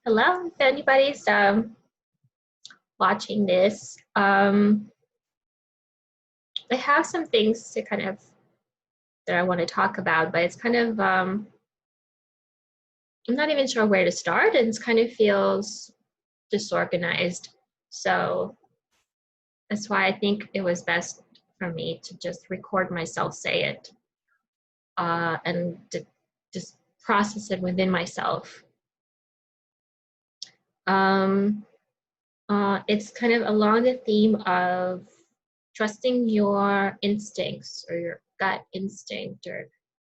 Hello, if anybody's watching this, I have some things to kind of that I want to talk about, but it's kind of I'm not even sure where to start, and it kind of feels disorganized. So that's why I think it was best for me to just record myself say it and just process it within myself. Um, it's kind of along the theme of trusting your instincts or your gut instinct or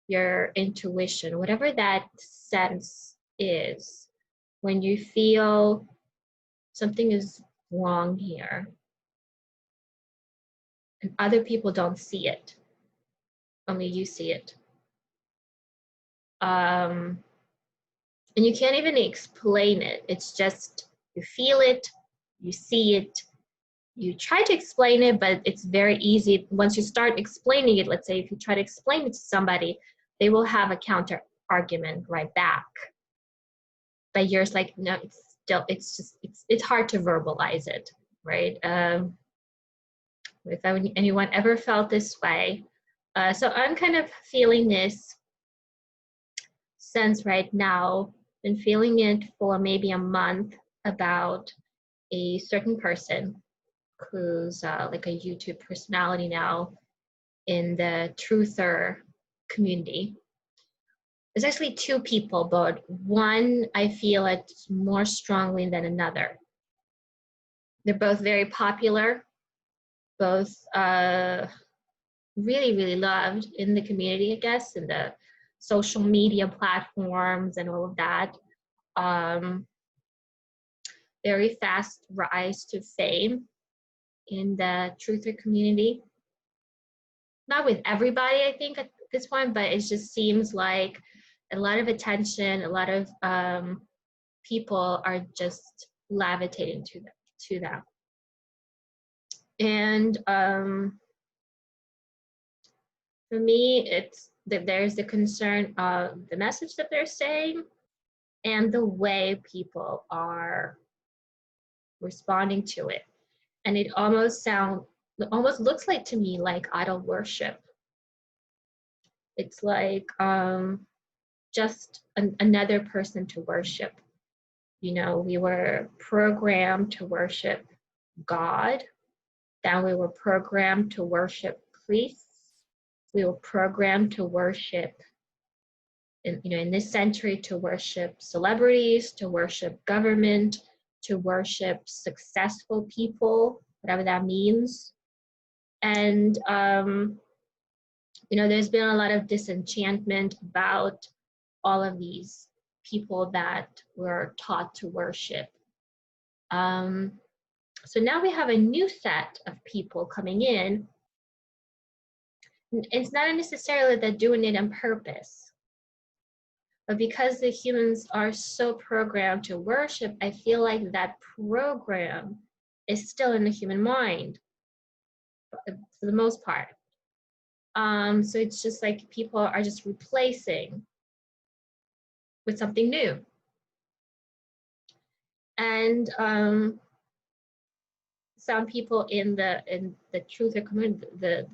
your intuition, whatever that sense is, when you feel something is wrong here and other people don't see it, only you see it. And you can't even explain it. It's just you feel it, you see it, you try to explain it, but it's very easy. Once you start explaining it, let's say if you try to explain it to somebody, they will have a counter argument right back. But yours, like, no, it's hard to verbalize it, right? If anyone ever felt this way. So I'm kind of feeling this sense right now, been feeling it for maybe a month about a certain person who's like a YouTube personality now in the truther community. There's actually two people, but one I feel it more strongly than another. They're both very popular, both really, really loved in the community, I guess, in the social media platforms and all of that. Very fast rise to fame in the truther community. Not with everybody, I think, at this point, but it just seems like a lot of attention, a lot of people are just levitating to them. And for me, it's that there's the concern of the message that they're saying and the way people are responding to it. And it almost looks like to me like idol worship. It's like just another person to worship. You know, we were programmed to worship God. Then we were programmed to worship priests. We were programmed to worship, in this century, to worship celebrities, to worship government, to worship successful people, whatever that means. And there's been a lot of disenchantment about all of these people that were taught to worship. So now we have a new set of people coming in. It's not necessarily they're doing it on purpose, but because the humans are so programmed to worship, I feel like that program is still in the human mind for the most part. So it's just like people are just replacing with something new. And some people in the truther community,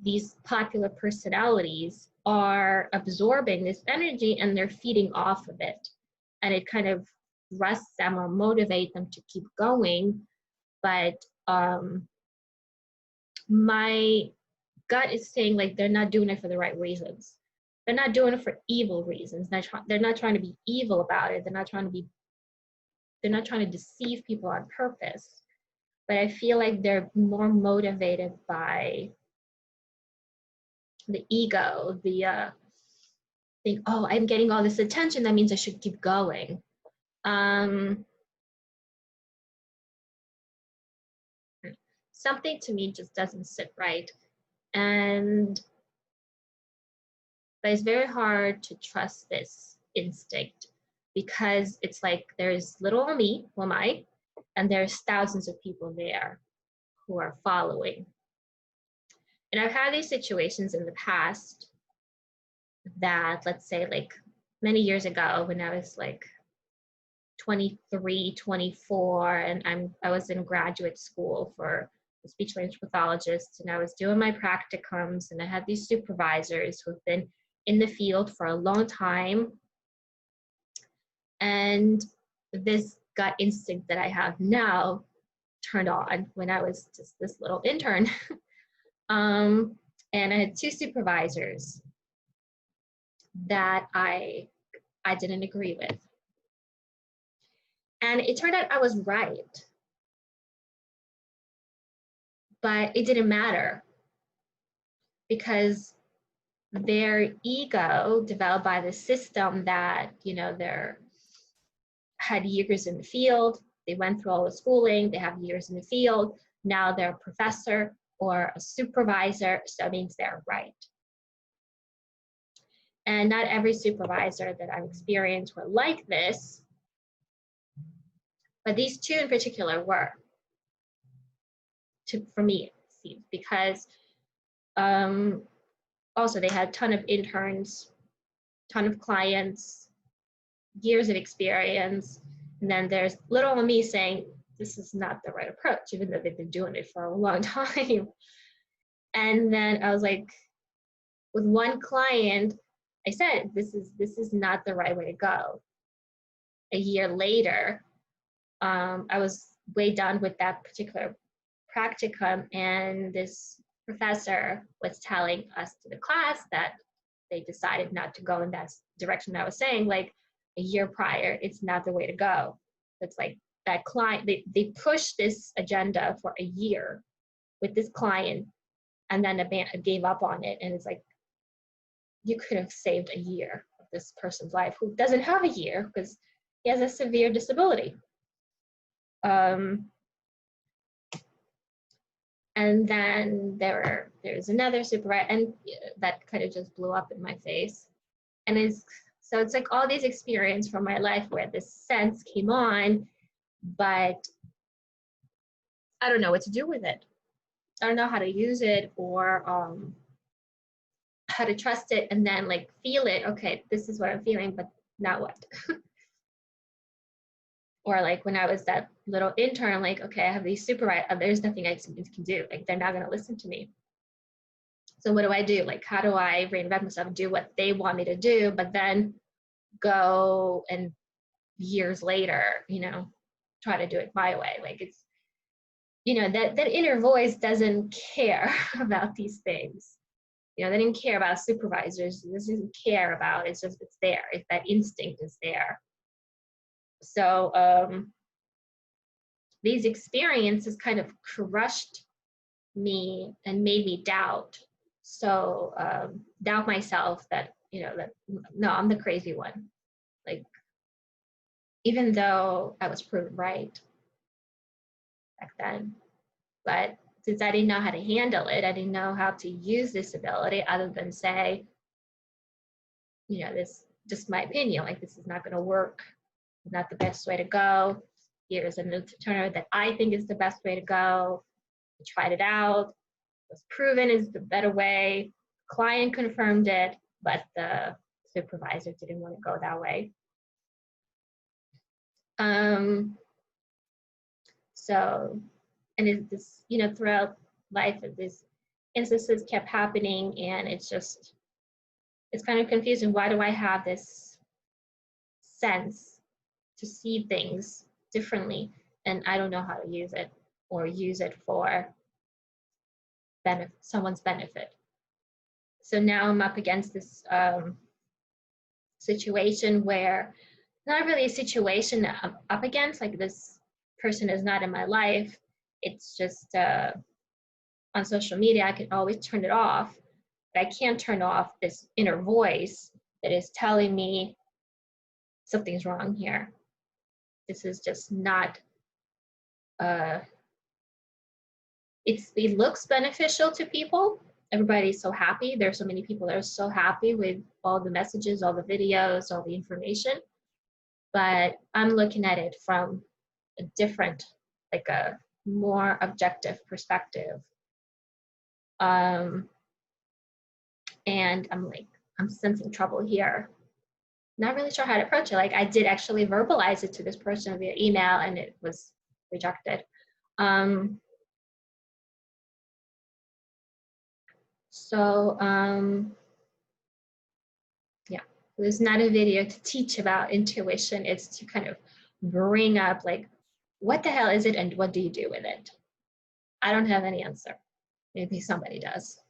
these popular personalities are absorbing this energy and they're feeding off of it. And it kind of thrusts them or motivate them to keep going. But my gut is saying like they're not doing it for the right reasons. They're not doing it for evil reasons. They're not trying to be evil about it. They're not trying to deceive people on purpose. But I feel like they're more motivated by the ego, the think, oh, I'm getting all this attention, that means I should keep going. Something to me just doesn't sit right. But it's very hard to trust this instinct because it's like there's little me, who am I, and there's thousands of people there who are following. And I've had these situations in the past that, let's say, like many years ago when I was like 23, 24, and I was in graduate school for a speech language pathologist, and I was doing my practicums, and I had these supervisors who've been in the field for a long time. And this gut instinct that I have now turned on when I was just this little intern. And I had two supervisors that I didn't agree with. And it turned out I was right. But it didn't matter because their ego developed by the system that, you know, they're had years in the field, they went through all the schooling, they have years in the field, now they're a professor or a supervisor, so it means they're right. And not every supervisor that I've experienced were like this, but these two in particular were, for me it seems, because also they had a ton of interns, ton of clients, years of experience, and then there's little old me saying, this is not the right approach, even though they've been doing it for a long time. And then I was like, with one client, I said, this is not the right way to go. A year later, I was way done with that particular practicum, and this professor was telling us to the class that they decided not to go in that direction I was saying, like a year prior, it's not the way to go. It's like that client, they pushed this agenda for a year with this client, and then gave up on it. And it's like, you could have saved a year of this person's life who doesn't have a year because he has a severe disability. And then there's another supervisor, and that kind of just blew up in my face. And so it's like all these experiences from my life where this sense came on, but I don't know what to do with it. I don't know how to use it, or how to trust it, and then like feel it. Okay, this is what I'm feeling, but now what? Or like when I was that little intern, I'm like, okay, I have these supervisors, there's nothing I can do. Like they're not gonna listen to me. So what do I do? Like, how do I reinvent myself and do what they want me to do, but then go and years later, you know, try to do it my way? Like it's, you know, that inner voice doesn't care about these things. You know, they didn't care about supervisors. This doesn't care about, it's just, it's there. It's that instinct is there. So these experiences kind of crushed me and made me doubt. So doubt myself that, you know, that no, I'm the crazy one. Like, even though I was proven right back then, but since I didn't know how to handle it, I didn't know how to use this ability other than say, you know, this just my opinion, like this is not going to work, not the best way to go. Here's an alternative that I think is the best way to go. I tried it out, it was proven is the better way. Client confirmed it, but the supervisor didn't want to go that way. So, and it's this, you know, throughout life, these instances kept happening, and it's just, it's kind of confusing. Why do I have this sense to see things differently, and I don't know how to use it or use it for someone's benefit? So now I'm up against this situation where, not really a situation I'm up against, like this person is not in my life. It's just on social media, I can always turn it off, but I can't turn off this inner voice that is telling me something's wrong here. This is just not, it looks beneficial to people. Everybody's so happy. There's so many people that are so happy with all the messages, all the videos, all the information. But I'm looking at it from a different, like a more objective perspective. And I'm like, I'm sensing trouble here. not really sure how to approach it. Like I did actually verbalize it to this person via email and it was rejected. Yeah, it was not a video to teach about intuition. It's to kind of bring up like, what the hell is it and what do you do with it? I don't have any answer. Maybe somebody does.